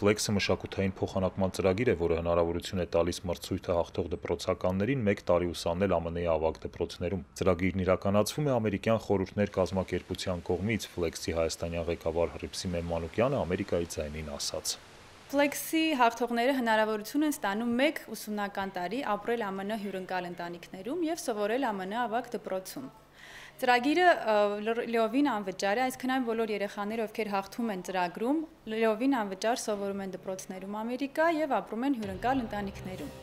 Flex-ը մշակութային փոխանակման ծրագիր է, որը հնարավորություն է տալիս մրցույթը հաղթող դպրոցականներին 1 տարի ուսանել ԱՄՆ-ի ավագ դպրոցներում։ Ծրագիրն իրականացվում է ամերիկյան խորհուրդներ կազմակերպության կողմից, Flex-ի հայաստանյան ղեկավար Հռիփսի Մեմմանուկյանը Ամերիկայի ձայնին ասաց. Flex-ի հաղթողները հնարավորություն են ստանում 1 ուսումնական տարի ապրել ԱՄՆ հյուրընկալ ընտանիքներում եւ սովորել ԱՄՆ ավագ դպրոցում։ Ծրագիրը լիովին անվճար է, այսինքն այն բոլոր երեխաները, ովքեր հաղթում են ծրագրում, լիովին անվճար սովորում են դպրոցներում Ամերիկա եւ ապրում են հյուրընկալ ընտանիքներում։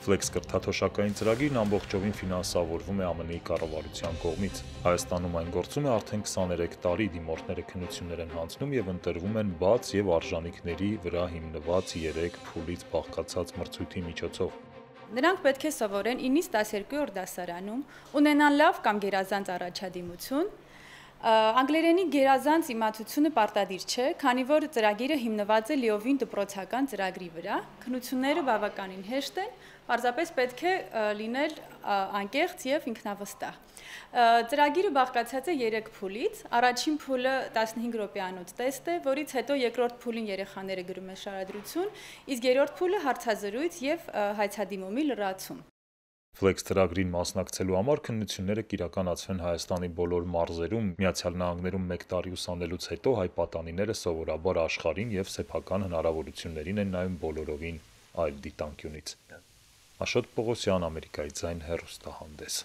Flex կրթաթոշակային ծրագիրն ամբողջովին ֆինանսավորվում է ԱՄՆ-ի կառավարության կողմից։ Հայաստանում այն գործում է արդեն 23 տարի, դիմորդները քննություններ են հանձնում եւ ընտրվում են բաց եւ արժանինքների վրա հիմնված 3 փուլից բաղկացած մրցույթի միջոցով։ Նրանք պետք է սովորեն 9-ից 12-րդ դասարանում, ունենան լավ կամ գերազանց առաջադիմություն։ Անգլերենի գերազանց իմացությունը պարտադիր չէ, քանի որ ծրագիրը հիմնված է լիովին դպրոցական ծրագրի վրա։ Քննությունները բավականին հեշտ են, պարզապես պետք է լինել անկեղծ եւ ինքնավստահ։ Ծրագիրը բաղկացած է 3 փուլից։ Առաջին փուլը 15 րոպեանոց տեստ է, որից հետո երկրորդ փուլին երեխաները գրում են շարադրություն, իսկ երրորդ փուլը հարցազրույց եւ հայցադիմումի լրացում։ Flex ծրագրին մասնակցելու համար քննությունները կիրականացվեն Հայաստանի բոլոր մարզերում, Միացյալ Նահանգներում 1 տարի ուսանելուց հետո հայ պատանիները սովորաբար աշխարհին եւ սեփական հնարավորություններին են նայում բոլորովին այլ դիտանկյունից։ Աշոտ Պողոսյան, Ամերիկայի ձայն, հեռուստահանդես։